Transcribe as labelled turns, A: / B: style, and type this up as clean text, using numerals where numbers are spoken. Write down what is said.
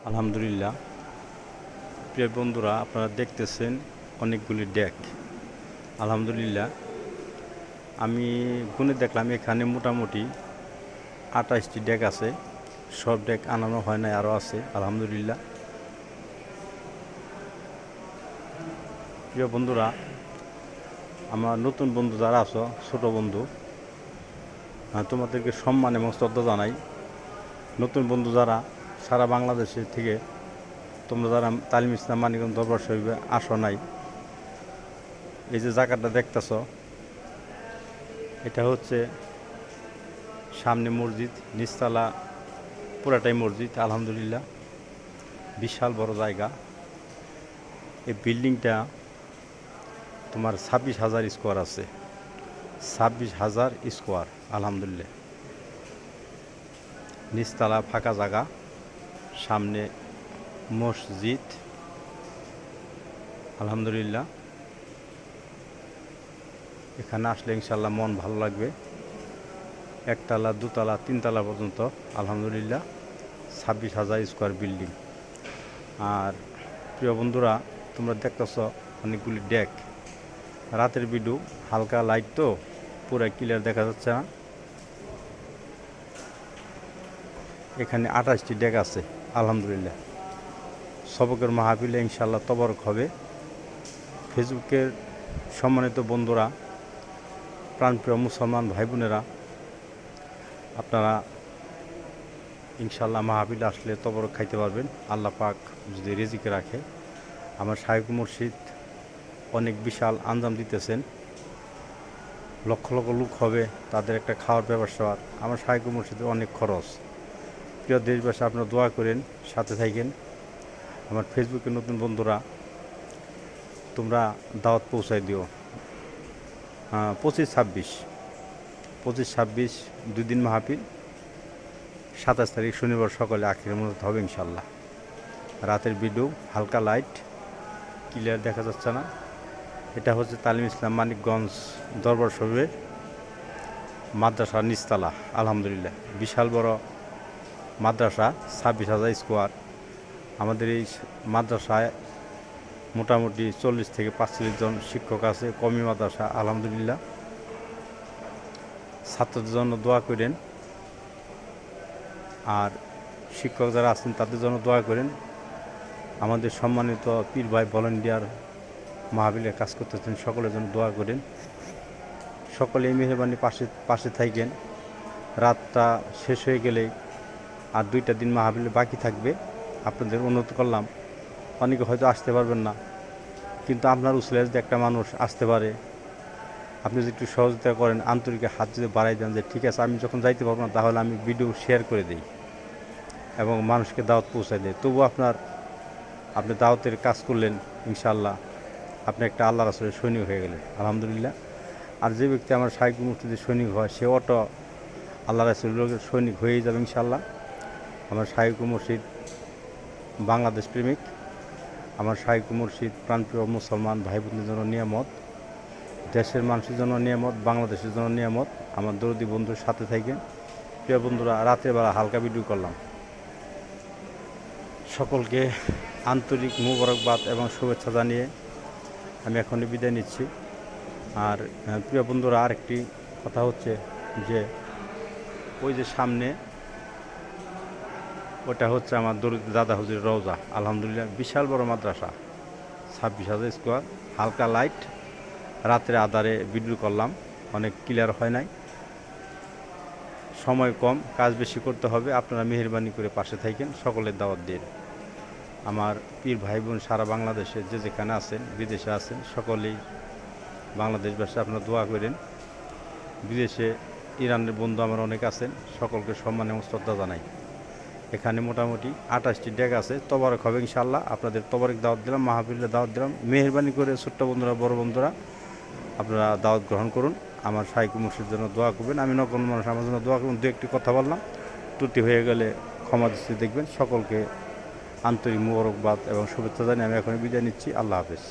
A: আলহামদুলিল্লাহ। প্রিয় বন্ধুরা, আপনারা দেখতেছেন অনেকগুলি ডেক। আলহামদুলিল্লাহ, আমি গুনে দেখলাম এখানে মোটামুটি 28টি ডেক আছে। সব ডেক আনানো হয় নাই, আরও আছে। আলহামদুলিল্লাহ। প্রিয় বন্ধুরা, আমার নতুন বন্ধু যারা আছো, ছোট বন্ধু, তোমাদেরকে সম্মান এবং শ্রদ্ধা জানাই। নতুন বন্ধু যারা সারা বাংলাদেশের থেকে তোমরা যারা তালিম ইসলাম মানিকগঞ্জ দরবার শরীফে আসো নাই, এই যে জায়গাটা দেখতেছ, এটা হচ্ছে সামনে মসজিদ, নিচতলা পুরাটাই মসজিদ। আলহামদুলিল্লাহ, বিশাল বড় জায়গা। এই বিল্ডিংটা তোমার 26,000 স্কোয়ার আছে। 26,000 স্কোয়ার। আলহামদুলিল্লাহ, নিচতলা ফাঁকা জায়গা, সামনে মসজিদ। আলহামদুলিল্লাহ, এখানে আসলে ইনশাল্লাহ মন ভালো লাগবে। একতলা, দুতলা, তিনতলা পর্যন্ত। আলহামদুলিল্লাহ, 26,000 স্কোয়ার বিল্ডিং। আর প্রিয় বন্ধুরা, তোমরা দেখতেছ অনেকগুলি ডেক। রাতের ভিডিও, হালকা লাইট তো পুরো ক্লিয়ার দেখা যাচ্ছে না। এখানে 28টি ডেক আছে। আলহামদুলিল্লাহ, সবকের মাহফিলে ইনশাল্লাহ তবরক হবে। ফেসবুকের সম্মানিত বন্ধুরা, প্রাণপ্রিয় মুসলমান ভাই বোনেরা, আপনারা ইনশাল্লাহ মাহফিলে আসলে তবরক খাইতে পারবেন, আল্লাহ পাক যদি রিজিকে রাখে। আমার শাইখ মুর্শিদ অনেক বিশাল আঞ্জাম দিতেছেন। লক্ষ লক্ষ লোক হবে, তাদের একটা খাওয়ার ব্যবস্থা। আমার শাইখ মুর্শিদের অনেক খরচ। প্রিয় দেশবাসী, আপনারা দোয়া করেন, সাথে থাকেন। আমার ফেসবুকের নতুন বন্ধুরা, তোমরা দাওয়াত পৌঁছায় দিও। 25-26 দুদিন মাহফিল। 27 তারিখ শনিবার সকালে আখিরের মধ্যে হবে ইনশাল্লাহ। রাতের ভিডিও, হালকা লাইট, ক্লিয়ার দেখা যাচ্ছে না। এটা হচ্ছে তালিম ইসলাম মানিকগঞ্জ দরবার শরীফের মাদ্রাসা নিচতলা। আলহামদুলিল্লাহ, বিশাল বড় মাদ্রাসা, 26,000 স্কোয়ার। আমাদের এই মাদ্রাসায় মোটামুটি 40 থেকে 45 জন শিক্ষক আছে। কমি মাদ্রাসা। আলহামদুলিল্লাহ, ছাত্রদের জন্য দোয়া করেন, আর শিক্ষক যারা আছেন তাদের জন্য দোয়া করেন। আমাদের সম্মানিত পীর ভাই ভলেন্টিয়ার মাহফিলে কাজ করতেছেন, সকলের জন্য দোয়া করেন। সকলে মেহরবানি পাশে থাকেন। রাতটা শেষ হয়ে গেলেই আর 2টা দিন মাহফিলে বাকি থাকবে। আপনাদের অনুরোধ করলাম, অনেকে হয়তো আসতে পারবেন না, কিন্তু আপনার উসিলে যদি একটা মানুষ আসতে পারে, আপনি যদি একটু সহযোগিতা করেন, আন্তরিক হাত যদি বাড়াই দেন যে ঠিক আছে আমি যখন যাইতে পারবো না, তাহলে আমি ভিডিও শেয়ার করে দিই এবং মানুষকে দাওয়াত পৌঁছায় দেয়। তবু আপনি দাওয়াতের কাজ করলেন, ইনশাআল্লাহ আপনি একটা আল্লাহ রাসূলের সৈনিক হয়ে গেলেন। আলহামদুলিল্লাহ। আর যে ব্যক্তি আমার শাইখ মুর্শিদের সৈনিক হয়, সে অটো আল্লাহ রাসূলের সৈনিক হয়েই যাবে ইনশাআল্লাহ। আমার শাইখ মুর্শিদ বাংলাদেশ প্রেমিক। আমার শাইখ মুর্শিদ প্রাণপ্রিয় মুসলমান ভাই বোনদের জন্য নিয়ামত, দেশের মানুষের জন্য নিয়ামত, বাংলাদেশের জন্য নিয়ামত। আমার দরদি বন্ধুর সাথে থাকেন। প্রিয় বন্ধুরা, রাতের বেলা হালকা ভিডিও করলাম। সকলকে আন্তরিক মোবারকবাদ এবং শুভেচ্ছা জানিয়ে আমি এখনই বিদায় নিচ্ছি। আর প্রিয় বন্ধুরা, আরেকটি কথা হচ্ছে যে ওই যে সামনে, ওটা হচ্ছে আমার দরদি দাদা হুজুরের রওজা। আলহামদুলিল্লাহ, বিশাল বড় মাদ্রাসা, 26,000 স্কোয়ার। হালকা লাইট, রাত্রে আধারে ভিডিও করলাম, অনেক ক্লিয়ার হয় নাই। সময় কম, কাজ বেশি করতে হবে। আপনারা মেহেরবানি করে পাশে থাকেন, সকলের দাওয়াত দিন। আমার পীর ভাই বোন সারা বাংলাদেশে যে যেখানে আছেন, বিদেশে আছেন, সকলেই বাংলাদেশবাসী আপনারা দোয়া করেন। বিদেশে ইরানের বন্ধু আমার অনেক আছেন, সকলকে সম্মান এবং শ্রদ্ধা জানাই। এখানে মোটামুটি 28টি ডেক আছে। তবরক হবে ইনশাআল্লাহ। আপনাদের তবরক দাওয়াত দিলাম, মাহফিলে দাওয়াত দিলাম। মেহেরবানি করে ছোট্ট বন্ধুরা, বড় বন্ধুরা, আপনারা দাওয়াত গ্রহণ করুন। আমার শাইখ মুর্শিদের জন্য দোয়া করবেন। আমি নকল মানুষ, আমার জন্য দোয়া করুন। দু একটি কথা বললাম, ত্রুটি হয়ে গেলে ক্ষমা দৃষ্টি দেখবেন। সকলকে আন্তরিক মোবারকবাদ এবং শুভেচ্ছা জানিয়ে আমি এখন বিদায় নিচ্ছি। আল্লাহ হাফেজ।